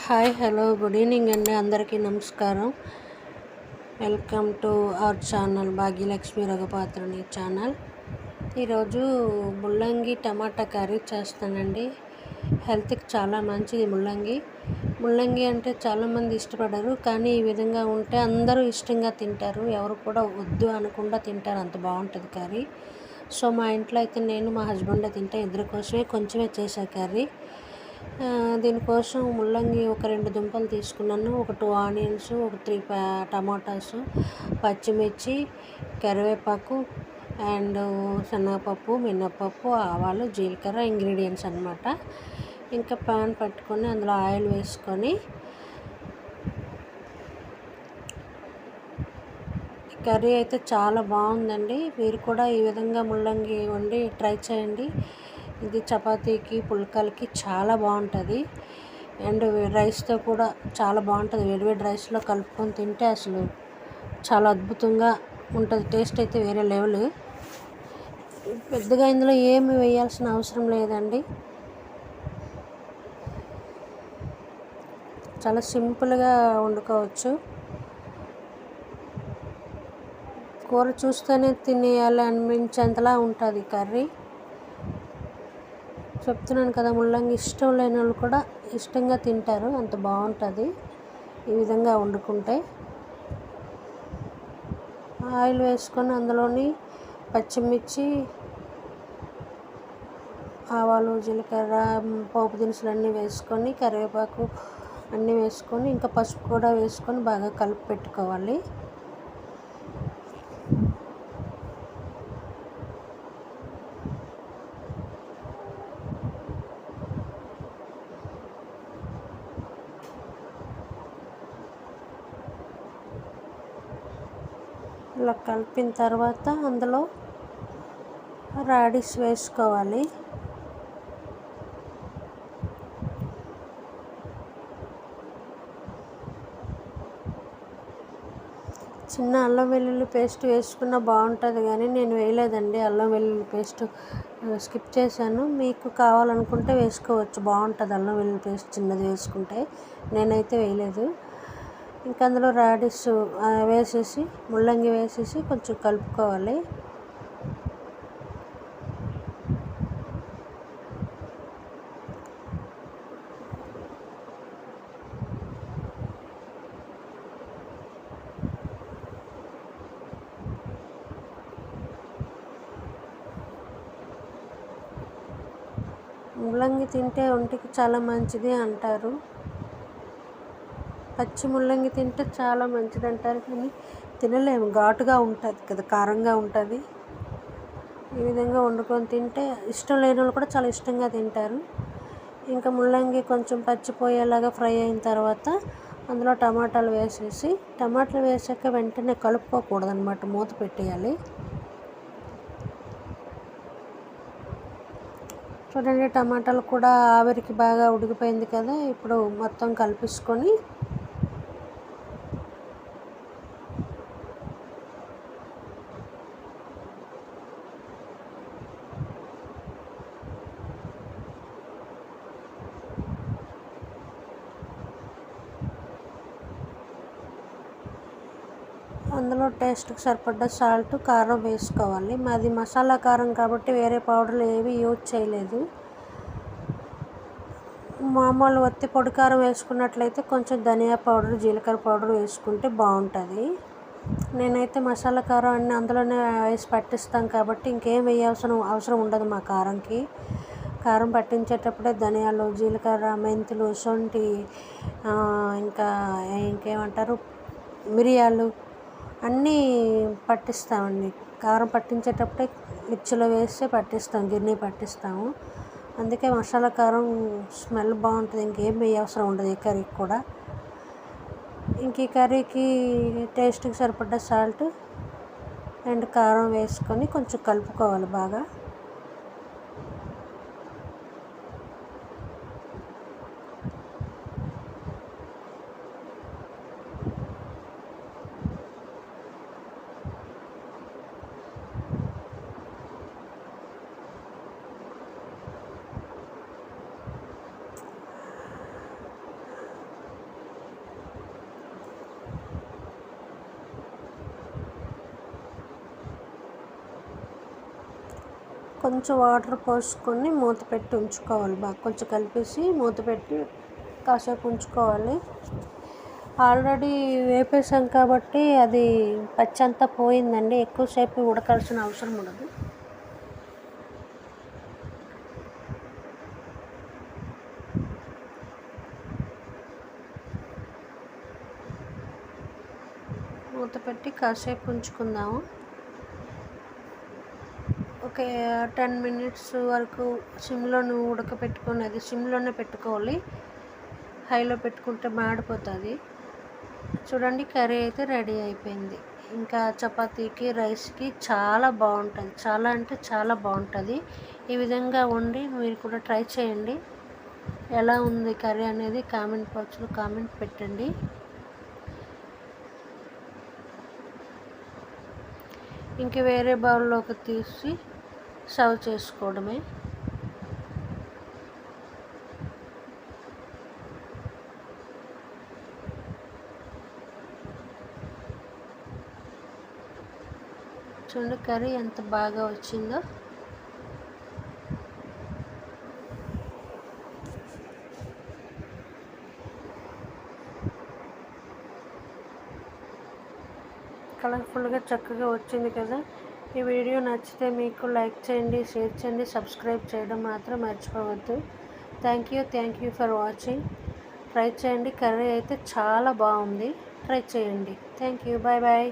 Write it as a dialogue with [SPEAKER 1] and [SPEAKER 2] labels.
[SPEAKER 1] Hi hello good evening అండి, అందరికీ నమస్కారం. Welcome to our channel Bhagyalakshmi Raghupatruni channel. ఈరోజు ముల్లంగి టమాటా కర్రీ చేస్తానండి. హెల్త్కి చాలా మంచిది ముల్లంగి అంటే చాలామంది ఇష్టపడరు, కానీ ఈ విధంగా ఉంటే అందరూ ఇష్టంగా తింటారు. ఎవరు కూడా వద్దు అనకుండా తింటారు, అంత బాగుంటుంది కర్రీ. సో మా ఇంట్లో అయితే నేను మా హస్బెండ్ తింటే ఇద్దరి కోసమే కొంచెమే చేసా కర్రీ. దీనికోసం ముల్లంగి ఒక 2 దుంపలు తీసుకున్నాను, ఒక 2 ఆనియన్స్, ఒక 3 టమాటాస్, పచ్చిమిర్చి, కరివేపాకు అండ్ శనగపప్పు, మినప్పప్పు, ఆవాలు, జీలకర్ర ఇంగ్రీడియంట్స్ అన్నమాట. ఇంకా పాన్ పట్టుకొని అందులో ఆయిల్ వేసుకొని కర్రీ అయితే చాలా బాగుందండి. మీరు కూడా ఈ విధంగా ముల్లంగి వండి ట్రై చేయండి. ఇది చపాతీకి పుల్కాలకి చాలా బాగుంటుంది అండ్ రైస్తో కూడా చాలా బాగుంటుంది. వేడివేడి రైస్లో కలుపుకొని తింటే అసలు చాలా అద్భుతంగా ఉంటుంది. టేస్ట్ అయితే వేరే లెవెల్. పెద్దగా ఇందులో ఏమి వేయాల్సిన అవసరం లేదండి, చాలా సింపుల్గా వండుకోవచ్చు. కూర చూస్తేనే తినేయాలి అనిపించేంతలా ఉంటుంది కర్రీ. చెప్తున్నాను కదా, ముల్లంగి ఇష్టం లేని వాళ్ళు కూడా ఇష్టంగా తింటారు, అంత బాగుంటుంది ఈ విధంగా వండుకుంటే. ఆయిల్ వేసుకొని అందులోని పచ్చిమిర్చి, ఆవాలు, జీలకర్ర, పోపు దినుసులు అన్నీ వేసుకొని, కరివేపాకు అన్నీ వేసుకొని, ఇంకా పసుపు కూడా వేసుకొని బాగా కలిపి పెట్టుకోవాలి. ఇలా కలిపిన తర్వాత అందులో రాడిష్ వేసుకోవాలి. చిన్న అల్లం వెల్లుల్లి పేస్ట్ వేసుకున్న బాగుంటుంది, కానీ నేను వేయలేదండి. అల్లం వెల్లుల్లి పేస్ట్ స్కిప్ చేశాను. మీకు కావాలనుకుంటే వేసుకోవచ్చు, బాగుంటుంది అల్లం వెల్లుల్లి పేస్ట్ చిన్నది వేసుకుంటే. నేనైతే వేయలేదు. ఇంకా అందులో రాడిష్ వేసేసి ముల్లంగి వేసేసి కొంచెం కలుపుకోవాలి. ముల్లంగి తింటే ఒంటికి చాలా మంచిది అంటారు. పచ్చి ముల్లంగి తింటే చాలా మంచిది అంటారు, కానీ తినలేము, ఘాటుగా ఉంటుంది కదా, కారంగా ఉంటుంది. ఈ విధంగా వండుకొని తింటే ఇష్టం లేని వాళ్ళు కూడా చాలా ఇష్టంగా తింటారు. ఇంకా ముల్లంగి కొంచెం పచ్చిపోయేలాగా ఫ్రై అయిన తర్వాత అందులో టమాటాలు వేసేసి, టమాటాలు వేసాక వెంటనే కలుపుకోకూడదు అన్నమాట, మూత పెట్టేయాలి. చూడండి, టమాటాలు కూడా ఆవిరికి బాగా ఉడికిపోయింది కదా. ఇప్పుడు మొత్తం కలిపేసుకొని అందులో టేస్ట్కి సరిపడ్డ సాల్ట్, కారం వేసుకోవాలి. మాది మసాలా కారం కాబట్టి వేరే పౌడర్లు ఏవి యూజ్ చేయలేదు. మామూలు వత్తి పొడి కారం వేసుకున్నట్లయితే కొంచెం ధనియా పౌడర్, జీలకర్ర పౌడర్ వేసుకుంటే బాగుంటుంది. నేనైతే మసాలా కారం అన్నీ అందులోనే వేసి పట్టిస్తాం కాబట్టి ఇంకేం వేయాల్సిన అవసరం ఉండదు మా కారంకి. కారం పట్టించేటప్పుడే ధనియాలు, జీలకర్ర, మెంతులు, శొంఠి, ఇంకా ఇంకేమంటారు మిరియాలు అన్నీ పట్టిస్తామండి. కారం పట్టించేటప్పుడే మిర్చిలో వేసి పట్టిస్తాం, గిన్నె పట్టిస్తాము. అందుకే మసాలా కారం స్మెల్ బాగుంటుంది, ఇంకేం వేయవసరం ఉండదు ఈ కర్రీకి కూడా. ఇంక ఈ కర్రీకి టేస్ట్కి సరిపడ్డ సాల్ట్ అండ్ కారం వేసుకొని కొంచెం కలుపుకోవాలి బాగా. కొంచెం వాటర్ పోసుకొని మూత పెట్టి ఉంచుకోవాలి. బాగా కొంచెం కలిపేసి మూత పెట్టి కాసేపు ఉంచుకోవాలి. ఆల్రెడీ వేపేసాం కాబట్టి అది పచ్చంతా పోయిందండి. ఎక్కువసేపు ఉడకాల్సిన అవసరం ఉండదు. మూత పెట్టి కాసేపు ఉంచుకుందాము. ఒక 10 మినిట్స్ వరకు సిమ్లోనే ఉడకపెట్టుకొని, అది సిమ్లోనే పెట్టుకోవాలి. హైలో పెట్టుకుంటే మాడిపోతుంది. చూడండి, కర్రీ అయితే రెడీ అయిపోయింది. ఇంకా చపాతీకి, రైస్కి చాలా బాగుంటుంది. చాలా అంటే చాలా బాగుంటుంది. ఈ విధంగా వండి మీరు కూడా ట్రై చేయండి. ఎలా ఉంది కర్రీ అనేది కామెంట్ బాక్స్లో కామెంట్ పెట్టండి. ఇంక వేరే బౌల్లోకి తీసి సర్వ్ చేసుకోవడమే. చూడండి కర్రీ ఎంత బాగా వచ్చిందో. కలర్ఫుల్గా చక్కగా వచ్చింది కదా. ఈ వీడియో నచ్చితే మీకు లైక్ చేయండి, షేర్ చేయండి, సబ్స్క్రైబ్ చేయడం మాత్రం మర్చిపోవద్దు. Thank you for watching. Try చేయండి. కర్రీ అయితే చాలా బాగుంది. ట్రై చేయండి. Thank you. Bye bye.